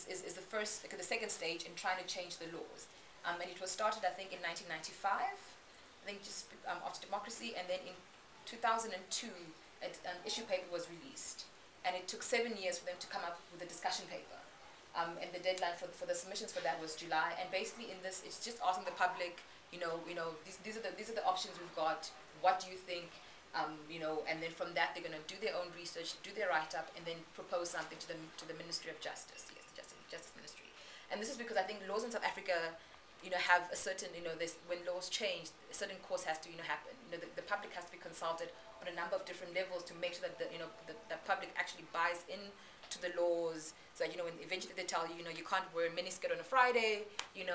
is the first, like, the second stage in trying to change the laws. And it was started, I think, in 1995, I think just after democracy, and then in 2002, an issue paper was released. And it took 7 years for them to come up with a discussion paper. And the deadline for the submissions for that was July. And basically in this, it's just asking the public, these are the options we've got. What do you think? And then from that, they're going to do their own research, do their write-up, and then propose something to the Ministry of Justice. Yes, the Justice Ministry. And this is because I think laws in South Africa, have a certain, when laws change, a certain course has to, happen. The public has to be consulted on a number of different levels to make sure that the public actually buys in to the laws. So when eventually they tell you, you can't wear a miniskirt on a Friday,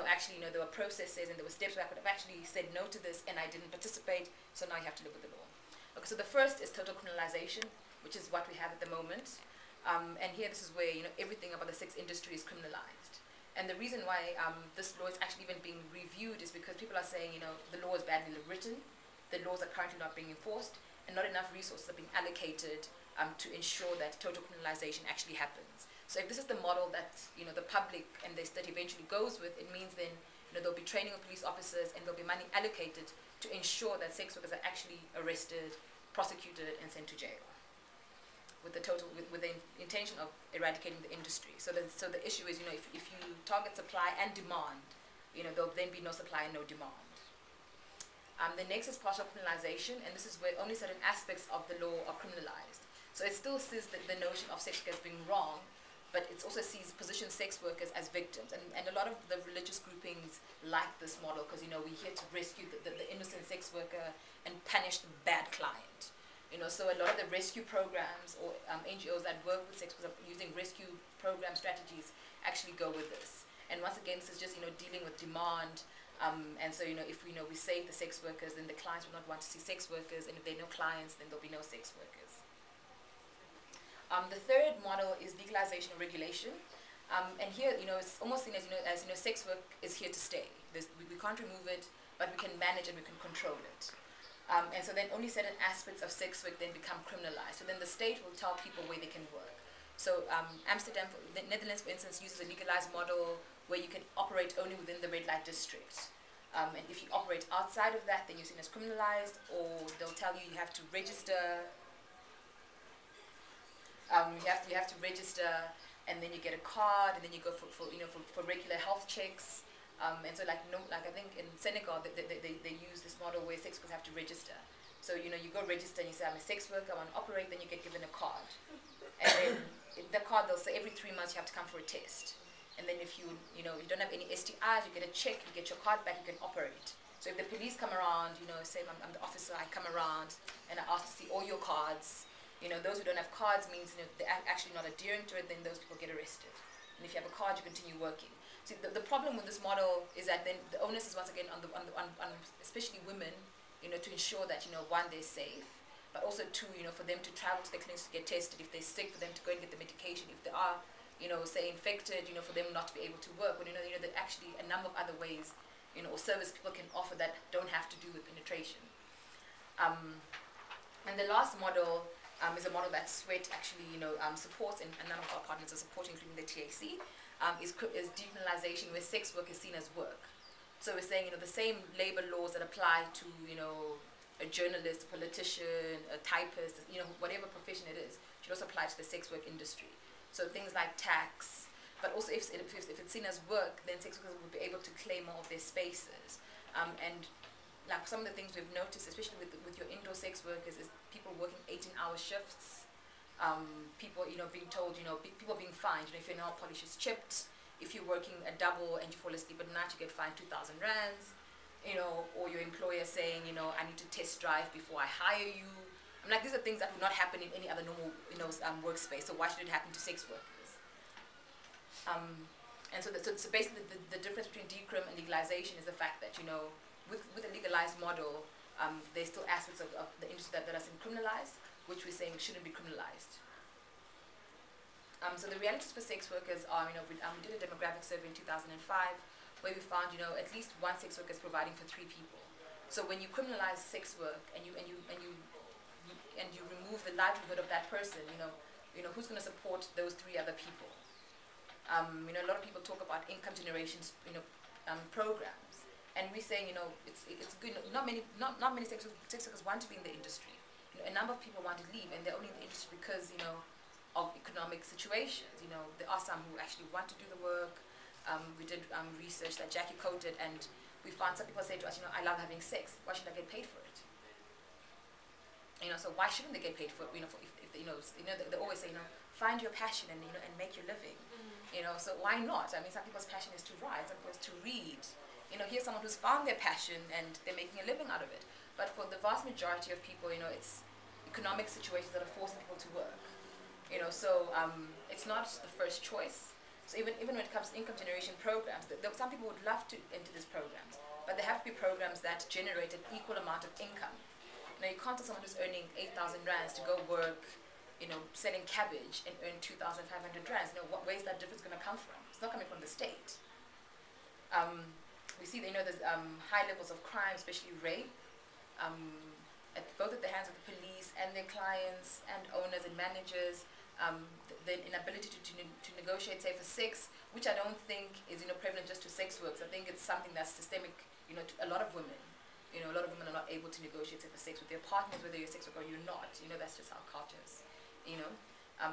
actually, there were processes and there were steps where I could have actually said no to this and I didn't participate, so now you have to live with the law. Okay, so the first is total criminalization, which is what we have at the moment. And here, this is where, everything about the sex industry is criminalized. And the reason why this law is actually even being reviewed is because people are saying, the law is badly written, the laws are currently not being enforced, and not enough resources are being allocated to ensure that total criminalization actually happens. So if this is the model that, the public and the state eventually goes with, it means then, there'll be training of police officers and there'll be money allocated to ensure that sex workers are actually arrested, prosecuted, and sent to jail, with the intention of eradicating the industry. So the issue is, if you target supply and demand, there'll then be no supply and no demand. The next is partial criminalization, and this is where only certain aspects of the law are criminalized. So it still sees the notion of sex workers being wrong, but it also positions sex workers as victims. And a lot of the religious groupings like this model because, we're here to rescue the innocent sex worker and punish the bad client. So a lot of the rescue programs or NGOs that work with sex workers using rescue program strategies actually go with this. And once again, this is just, dealing with demand. And so, if we save the sex workers, then the clients will not want to see sex workers. And if there are no clients, then there'll be no sex workers. The third model is legalization or regulation. And here, it's almost seen as, sex work is here to stay. We can't remove it, but we can manage and we can control it. And so then only certain aspects of sex work then become criminalized. So then the state will tell people where they can work. So Amsterdam, the Netherlands, for instance, uses a legalized model where you can operate only within the red light district. And if you operate outside of that, then you're seen as criminalized, or they'll tell you you have to register. You have to register, and then you get a card, and then you go for regular health checks. And so like I think in Senegal they use this model where sex workers have to register. So you go register and you say I'm a sex worker, I want to operate, then you get given a card. And then the card they'll say every 3 months you have to come for a test. And then if you don't have any STIs, you get a check, you get your card back, you can operate. So if the police come around, say I'm the officer, I come around and I ask to see all your cards. Those who don't have cards means they're actually not adhering to it, then those people get arrested. And if you have a card, you continue working. See, the problem with this model is that then the onus is once again on especially women, to ensure that one, they're safe, but also two, for them to travel to the clinics to get tested. If they're sick, for them to go and get the medication. If they are, say infected, for them not to be able to work. When there are actually a number of other ways, or service people can offer that don't have to do with penetration. And the last model is a model that Sweat actually, supports, and a number of our partners are supporting, including the TAC. Is decriminalization where sex work is seen as work. So we're saying, the same labor laws that apply to, a journalist, a politician, a typist, whatever profession it is, should also apply to the sex work industry. So things like tax, but also if it's seen as work, then sex workers will be able to claim more of their spaces. And like some of the things we've noticed, especially with your indoor sex workers, is people working 18-hour shifts. People, being told, people being fined. If your nail polish is chipped, if you're working a double and you fall asleep at night, you get fined 2,000 rands. Or your employer saying, I need to test drive before I hire you. I'm like, these are things that would not happen in any other normal, workspace. So why should it happen to sex workers? And so basically, the difference between decrim and legalization is the fact that, with a legalized model, there's still aspects of the industry that are criminalized, which we're saying shouldn't be criminalized. So the realities for sex workers are, we did a demographic survey in 2005 where we found, at least one sex worker is providing for 3 people. So when you criminalize sex work and you remove the livelihood of that person, who's going to support those 3 other people? You know, a lot of people talk about income generations, you know, programs, and we're saying, you know, it's good. Not many sex workers want to be in the industry. You know, a number of people want to leave, and they're only in the industry because, you know, of economic situations. You know, there are some who actually want to do the work. We did research that Jackie quoted, and we found some people say to us, you know, I love having sex. Why should I get paid for it? You know, so why shouldn't they get paid for it? You know, if they always say, you know, find your passion and, you know, and make your living. You know, so why not? I mean, some people's passion is to write, some people's to read. You know, here's someone who's found their passion and they're making a living out of it. But for the vast majority of people, you know, it's economic situations that are forcing people to work. You know, so it's not the first choice. So even when it comes to income generation programs, some people would love to enter these programs, but they have to be programs that generate an equal amount of income. You know, you can't tell someone who's earning 8,000 rands to go work, you know, selling cabbage and earn 2,500 rands. You know, where's that difference going to come from? It's not coming from the state. We see that, you know, there's high levels of crime, especially rape, both at the hands of the police and their clients and owners and managers. The inability to negotiate safer sex, which I don't think is, you know, prevalent just to sex workers. I think it's something that's systemic, you know, to a lot of women. You know, a lot of women are not able to negotiate safer sex with their partners, whether you're a sex worker or you're not. You know, that's just our cultures. You know,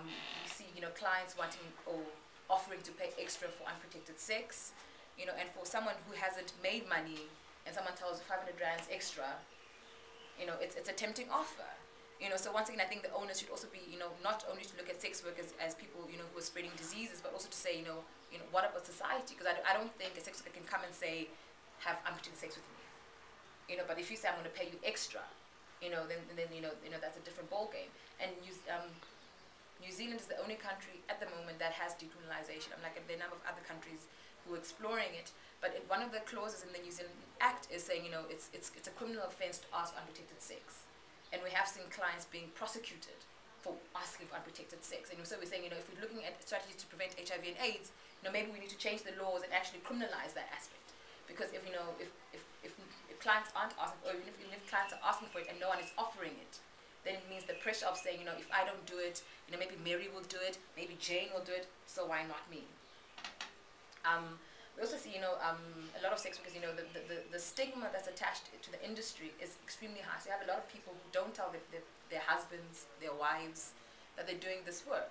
you see, you know, clients wanting or offering to pay extra for unprotected sex, you know, and for someone who hasn't made money and someone tells 500 rands extra, you know, it's a tempting offer. You know, so once again, I think the owners should also be, you know, not only to look at sex workers as people, you know, who are spreading diseases, but also to say, you know, what about society? Because I don't think a sex worker can come and say, have unprotected sex with me. You know, but if you say I'm going to pay you extra, you know, then you know that's a different ball game. And New Zealand is the only country at the moment that has decriminalization. I'm like, there are a number of other countries who are exploring it, but one of the clauses in the New Zealand Act is saying, you know, it's a criminal offense to ask unprotected sex, and we have seen clients being prosecuted for asking for unprotected sex. And so we're saying, you know, if we're looking at strategies to prevent HIV and AIDS, you know, maybe we need to change the laws and actually criminalize that aspect, because if, you know, if clients aren't asking, or even if clients are asking for it and no one is offering it, then it means the pressure of saying, you know, if I don't do it, you know, maybe Mary will do it, maybe Jane will do it, so why not me? We also see, you know, a lot of sex workers, you know, the stigma that's attached to the industry is extremely high. So you have a lot of people who don't tell their husbands, their wives, that they're doing this work.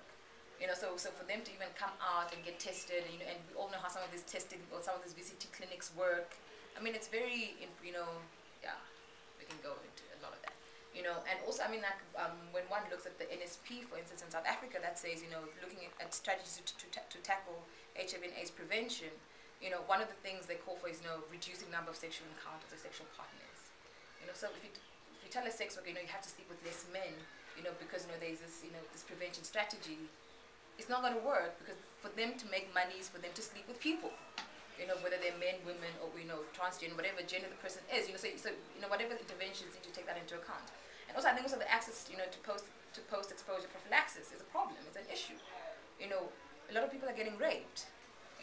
You know, so for them to even come out and get tested, and, you know, and we all know how some of these testing or some of these VCT clinics work. I mean, it's very, you know, yeah, we can go into a lot of that. You know, and also, I mean, like, when one looks at the NSP, for instance, in South Africa, that says, you know, looking at strategies to tackle HIV and AIDS prevention, you know, one of the things they call for is, you know, reducing number of sexual encounters or sexual partners. You know, so if you tell a sex worker, you know, you have to sleep with less men, you know, because, you know, there's this, you know, this prevention strategy, it's not going to work, because for them to make money is for them to sleep with people. You know, whether they're men, women, or, you know, transgender, whatever gender the person is, you know, so you know, whatever interventions, need to take that into account. And also, I think also the access, you know, to post-exposure prophylaxis is a problem, it's an issue. You know, a lot of people are getting raped,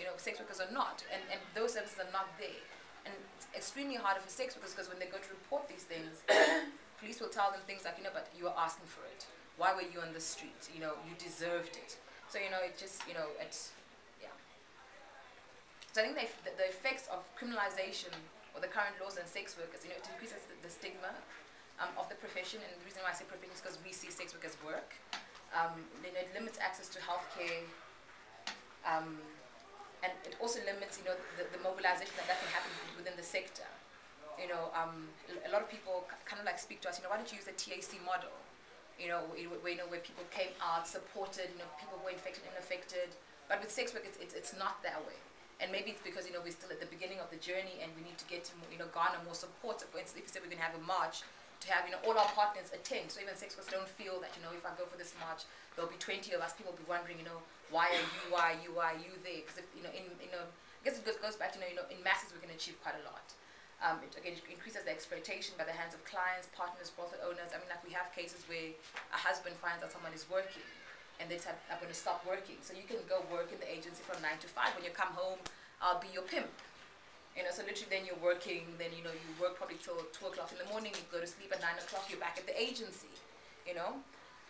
you know, sex workers are not, and those services are not there. And it's extremely harder for sex workers, because when they go to report these things, police will tell them things like, you know, but you were asking for it. Why were you on the street? You know, you deserved it. So, you know, it just, you know, it's, yeah. So I think the effects of criminalization or the current laws on sex workers, you know, it increases the stigma of the profession. And the reason why I say profession is because we see sex workers work. You know, it limits access to healthcare. And it also limits, you know, the mobilization that can happen within the sector. You know, a lot of people kind of like speak to us, you know, why don't you use the TAC model? You know, where people came out, supported, you know, people were infected and unaffected. But with sex work, it's not that way. And maybe it's because, you know, we're still at the beginning of the journey and we need to get to, you know, garner more support. So for instance, if you say we're going to have a march, to have, you know, all our partners attend. So even sex workers don't feel that, you know, if I go for this march, there'll be 20 of us, people will be wondering, you know, why are you there? Because, if, you know, I guess it goes back to, you know, in masses we can achieve quite a lot. It again increases the exploitation by the hands of clients, partners, brothel owners. I mean, like, we have cases where a husband finds out someone is working and they say, I'm going to stop working. So you can go work in the agency from 9 to 5. When you come home, I'll be your pimp. You know, so literally then you're working, then, you know, you work probably till 2 o'clock in the morning, you go to sleep at 9 o'clock, you're back at the agency, you know.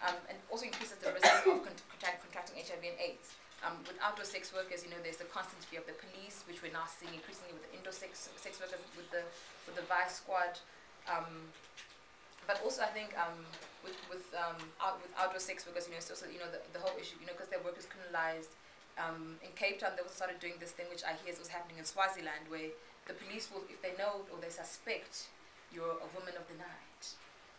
And also increases the risk of contracting HIV and AIDS. With outdoor sex workers, you know, there's the constant fear of the police, which we're now seeing increasingly with the indoor sex workers, with the Vice Squad. But also, I think with outdoor sex workers, you know, it's also, you know, the whole issue, you know, because their work is criminalized. In Cape Town, they also started doing this thing, which I hear was happening in Swaziland, where the police will, if they know or they suspect you're a woman of the night,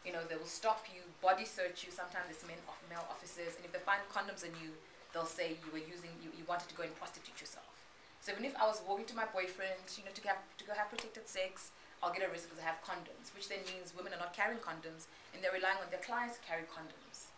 you know, they will stop you, body search you. Sometimes it's male officers, and if they find condoms on you, they'll say you wanted to go and prostitute yourself. So even if I was walking to my boyfriend, you know, to go have protected sex, I'll get arrested because I have condoms, which then means women are not carrying condoms, and they're relying on their clients to carry condoms.